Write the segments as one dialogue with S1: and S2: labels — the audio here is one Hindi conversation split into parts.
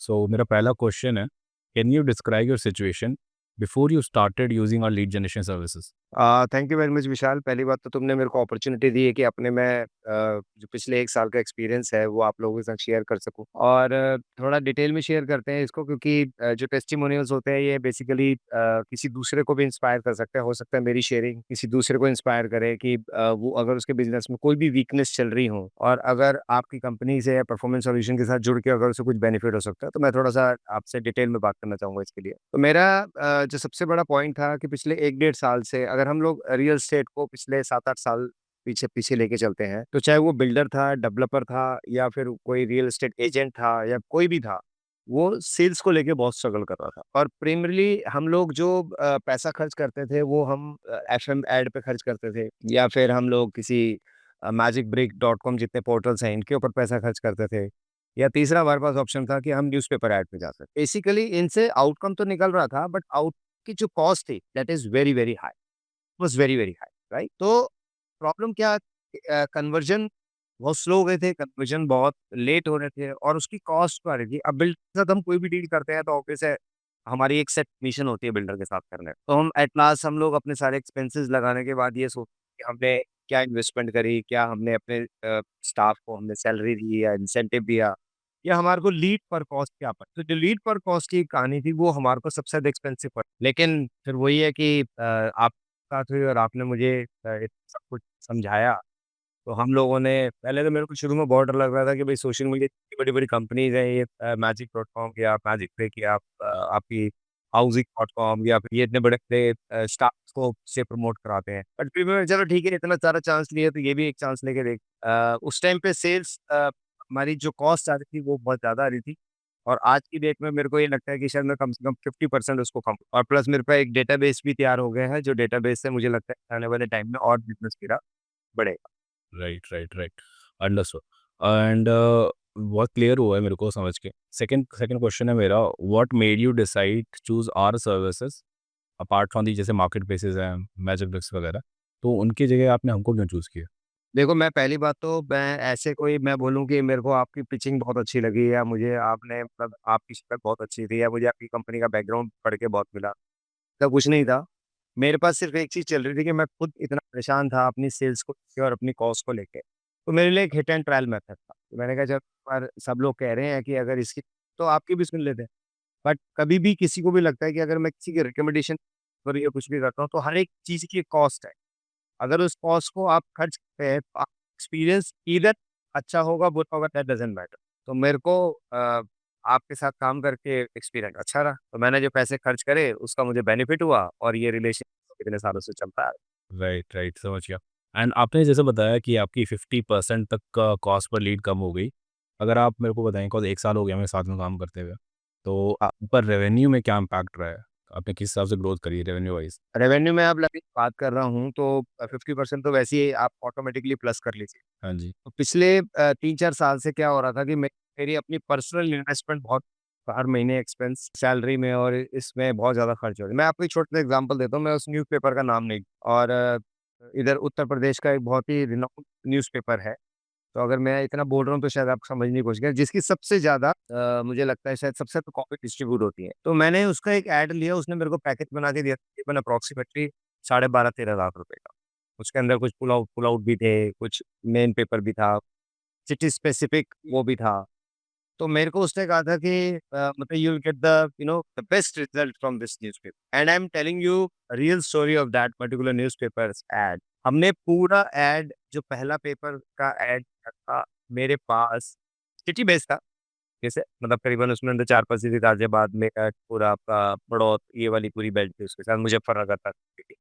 S1: सो मेरा पहला क्वेश्चन है, can you describe your situation before you started using our lead generation services?
S2: Thank you very much Vishal. पहली बात तो तुमने मेरे को अपॉर्च्युनिटी दी है कि अपने मैं जो पिछले 1 साल का एक्सपीरियंस है वो आप लोगों के साथ शेयर कर सकूँ और थोड़ा डिटेल में शेयर करते हैं इसको क्योंकि जो टेस्टिमोनियल्स होते हैं ये बेसिकली किसी दूसरे को भी इंस्पायर कर सकते हैं। हो सकता है मेरी शेयरिंग किसी दूसरे को इंस्पायर करे कि वो अगर उसके बिज़नेस में कोई भी वीकनेस चल रही हो और अगर आपकी कंपनी से या परफॉर्मेंस सॉल्यूशन के साथ जुड़ के अगर उसे कुछ बेनिफिट हो सकता है, तो मैं थोड़ा-सा आपसे डिटेल में बात करना चाहूँगा इसके लिए। तो मेरा जो सबसे बड़ा पॉइंट था कि पिछले 1 डेढ़ साल से अगर हम लोग रियल एस्टेट को पिछले 7-8 साल पीछे पीछे लेके चलते हैं, तो चाहे वो बिल्डर था, डेवलपर था या फिर कोई रियल एस्टेट एजेंट था या कोई भी था, वो सेल्स को लेके बहुत स्ट्रगल कर रहा था। और प्राइमरीली हम लोग जो पैसा खर्च करते थे वो हम एफएम ऐड पे खर्च करते थे या फिर हम लोग किसी magicbrick.com जितने पोर्टल्स हैं इनके ऊपर पैसा खर्च करते थे। या तीसरा हमारे पास ऑप्शन था कि हम न्यूज़पेपर ऐड पे जा सकते। बेसिकली इनसे आउटकम तो निकल रहा था बट आउट की जो कॉस्ट थी that is very, very high, was very, very high, right? तो प्रॉब्लम क्या कन्वर्जन बहुत स्लो हो गए थे, कन्वर्जन बहुत लेट हो रहे थे और उसकी कॉस्ट बढ़ रही थी। अब बिल्डर के साथ हम कोई भी डील करते हैं तो ऑब्वियस है, हमारी एक सेट कमीशन होती है बिल्डर के साथ करने में। तो हम एट लास्ट हम लोग अपने सारे एक्सपेंसेस लगाने के बाद ये सोचते हैं कि हमने क्या इन्वेस्टमेंट करी, क्या हमने अपने स्टाफ को हमने सैलरी दी या इंसेंटिव दिया या हमारे को लीड पर कॉस्ट क्या पड़ी। तो जो लीड पर कॉस्ट की कहानी थी वो हमारे को सबसे ज़्यादा एक्सपेंसिव पड़ी। लेकिन फिर वही है कि आप साथ हुई और आपने मुझे सब कुछ समझाया, तो हम लोगों ने पहले तो मेरे को शुरू में बहुत डर लग रहा था कि भाई सोशल मीडिया इतनी बड़ी-बड़ी कंपनीज़ हैं ये मैजिक.com या मैजिक ब्रेक या आपकी हाउसिंग.com या फिर ये इतने बड़े-बड़े स्टार्टअप्स को से प्रमोट कराते हैं। बट फिर मैं चलो ठीक है इतना सारा चांस लिए तो ये भी एक चांस लेके देख उस टाइम पे सेल्स हमारी जो कॉस्ट आ रही थी वो बहुत ज़्यादा आ रही थी और आज की डेट में मेरे को ये लगता है कि शायद मैं कम से कम 50% उसको कम और प्लस मेरे पे एक डेटाबेस भी तैयार हो गया है, जो डेटाबेस से मुझे लगता है आने वाले टाइम में और बिज़नेस मेरा बढ़ेगा।
S1: Right, right, right. Understood. And बहुत क्लियर हुआ है मेरे को समझ के। सेकंड सेकंड क्वेश्चन है मेरा, what made you decide to choose our services apart from the जैसे मार्केट प्लेसेस हैं, मैजिक ब्रिक्स वगैरह, तो उनकी जगह आपने हमको क्यों चूज़ किया?
S2: देखो, मैं पहली बात तो मैं ऐसे कोई मैं बोलूँ कि मेरे को आपकी पिचिंग बहुत अच्छी लगी या मुझे आपने मतलब आपकी शक्ल बहुत अच्छी थी या मुझे आपकी कंपनी का बैकग्राउंड पढ़ के बहुत मिला, ऐसा कुछ नहीं था। मेरे पास सिर्फ़ एक चीज़ चल रही थी कि मैं खुद इतना परेशान था अपनी सेल्स को लेके और अपनी कॉस्ट को लेके। तो मेरे लिए एक हिट एंड ट्रायल मेथड था। तो मैंने कहा जब पर सब लोग कह रहे हैं कि अगर इसकी तो आपकी भी सुन लेते हैं। बट कभी भी किसी को भी लगता है कि अगर मैं किसी की रिकमेंडेशन पर या कुछ भी करता हूँ, तो हर एक चीज़ की एक कॉस्ट है। अगर उस कॉस्ट को आप खर्च करते हैं, तो आपका एक्सपीरियंस ईदर अच्छा होगा, बुरा होगा, दैट डज़न्ट मैटर। तो मेरे को आपके साथ काम करके एक्सपीरियंस अच्छा रहा, तो मैंने जो पैसे खर्च करे, उसका मुझे बेनिफिट हुआ और ये रिलेशन इतने सालों से चलता है।
S1: राइट, राइट, समझ गया। एंड आपने जैसे बताया कि आपकी 50% तक का कॉस्ट पर लीड कम हो गई। अगर आप मेरे को बताएँ, बिकॉज़ 1 साल हो गया हमें साथ में काम करते हुए, तो
S2: हाँ,
S1: पर रेवेन्यू में क्या इम्पैक्ट रहा है? आपने किस हिसाब से ग्रोथ करी है रेवेन्यू वाइज़?
S2: रेवेन्यू में अब अभी बात कर रहा हूँ, तो 50% तो वैसे ही आप ऑटोमैटिकली प्लस कर लीजिए।
S1: हाँ जी।
S2: तो पिछले 3-4 साल से क्या हो रहा था कि मेरी अपनी पर्सनल इन्वेस्टमेंट बहुत हर महीने एक्सपेंस सैलरी में और इसमें बहुत ज़्यादा खर्च हो रही है। मैं आपको एक छोटा-सा एग्ज़ाम्पल देता हूँ, मैं उस न्यूज़पेपर का नाम नहीं और इधर उत्तर प्रदेश का एक बहुत ही रिनाउंड न्यूज़पेपर है। तो अगर मैं इतना बोल रहा हूँ तो शायद आप समझने की कोशिश करें, जिसकी सबसे ज़्यादा मुझे लगता है शायद सबसे ज़्यादा कॉपी डिस्ट्रीब्यूट होती है। तो मैंने उसका एक ऐड लिया, उसने मेरे को पैकेज बना के दिया तकरीबन अप्रॉक्सिमेटली साढ़े 12-13 लाख रुपए का। उसके अंदर कुछ पुल आउट भी थे, कुछ मेन पेपर भी था, सिटी स्पेसिफिक वो भी था। तो मेरे को उसने कहा था कि मतलब you will get the the best result from this newspaper and I am telling you real story of that particular newspapers ad. हमने पूरा एड जो पहला पेपर का एड था मेरे पास सिटी बेस्ड था। जैसे मतलब करीबन उसमें अंदर 4-5 सिटी गाज़ियाबाद में पूरा आपका बड़ौत ये वाली पूरी बेल्ट थी उसके साथ मुज़फ्फरनगर तक सिटी।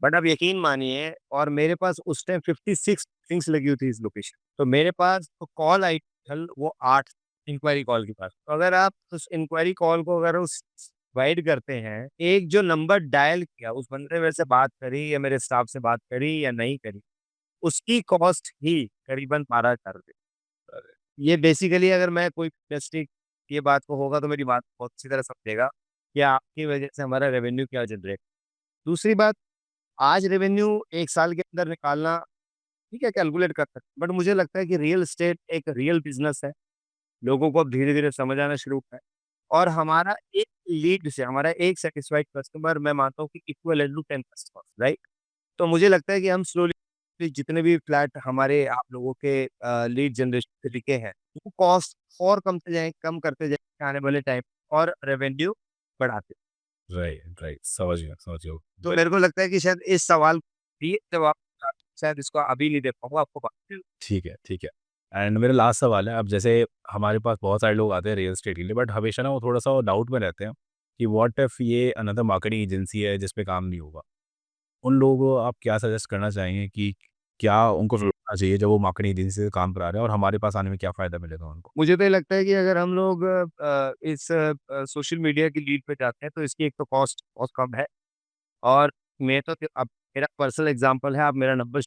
S2: बट आप यकीन मानिए और मेरे पास उस टाइम 56 थिंग्स लगी हुई थी इस लोकेशन। तो मेरे पास तो कॉल आई टोटल वो 8 इंक्वायरी कॉल के पास। तो अगर आप उस इंक्वायरी कॉल को अगर उस डिवाइड करते हैं, एक जो नंबर डायल किया, उस बंदे ने मेरे से बात करी या मेरे स्टाफ से बात करी या नहीं करी, उसकी कॉस्ट ही करीबन 12,000 रुपए। ये बेसिकली अगर मैं कोई इंडस्ट्री ये बात को होगा तो मेरी बात बहुत अच्छी तरह समझेगा कि आपकी वजह से हमारा रेवेन्यू क्या जनरेट। दूसरी बात, आज रेवेन्यू 1 साल के अंदर निकालना ठीक है, कैलकुलेट कर सकते हैं, बट मुझे लगता है कि रियल एस्टेट एक रियल बिज़नेस है। लोगों को अब धीरे-धीरे समझ आना शुरू हुआ है। और हमारा एक लीड से हमारा एक सैटिस्फाइड कस्टमर मैं मानता हूँ कि इक्विवेलेंट टू 10 कस्टमर्स, राइट? तो मुझे लगता है कि हम स्लोली जितने भी फ्लैट हमारे आप लोगों के लीड जनरेशन से बिके हैं, वो कॉस्ट और कम करते जाएँ आने वाले टाइम और रेवेन्यू बढ़ाते।
S1: राइट, राइट, समझ गया।
S2: तो मेरे को लगता है कि शायद इस सवाल भी जवाब शायद इसको अभी नहीं दे पाऊँगा, आपको बाद में।
S1: ठीक है, ठीक है। एंड मेरा लास्ट सवाल है, अब जैसे हमारे पास बहुत सारे लोग आते हैं रियल एस्टेट के लिए, बट हमेशा ना वो थोड़ा-सा डाउट में रहते हैं कि व्हाट इफ ये अनदर मार्केटिंग एजेंसी है जिस पे काम नहीं होगा? उन लोगों को आप क्या सजेस्ट करना चाहेंगे कि क्या उनको करना चाहिए जब वो मार्केटिंग एजेंसी से काम करा रहे हैं और हमारे पास आने में क्या फ़ायदा मिलेगा उनको?
S2: मुझे तो ये लगता है कि अगर हम लोग इस सोशल मीडिया की लीड पे जाते हैं, तो इसकी एक तो कॉस्ट बहुत कम है और मैं तो अब मेरा पर्सनल एग्ज़ाम्पल है, आप मेरा नंबर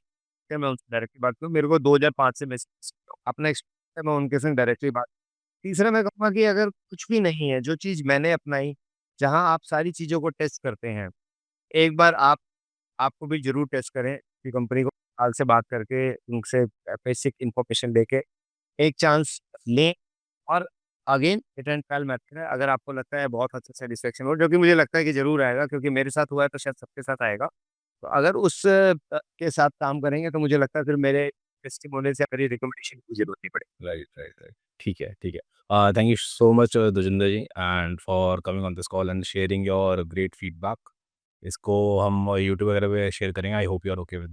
S2: है, मैं उनसे डायरेक्टली बात करूँ, मेरे को 2005 से मैसेज अपना एक्सपीरियंस है, मैं उनके संग डायरेक्टली बात। तीसरा मैं कहूँगा कि अगर कुछ भी नहीं है, जो चीज़ मैंने अपनाई, जहाँ आप सारी चीज़ों को टेस्ट करते हैं, एक बार आपको भी ज़रूर टेस्ट करें कि कंपनी को हाल से बात करके उनसे बेसिक इन्फॉर्मेशन लेके एक चांस लें और again hit and trial method है। अगर आपको लगता है बहुत अच्छा सैटिस्फैक्शन हो, जो कि मुझे लगता है कि ज़रूर आएगा क्योंकि मेरे साथ हुआ है तो शायद सबके साथ आएगा। तो अगर उस के साथ काम करेंगे तो मुझे लगता है फिर मेरे टेस्टिमोनियल या मेरी रिकमेंडेशन की ज़रूरत नहीं पड़ेगी।
S1: Right, right, right. ठीक है, ठीक है। Thank you so much Dujinder ji and for coming on this call and sharing your great feedback. इसको हम यूट्यूब वगैरह पे शेयर करेंगे। I hope you are okay with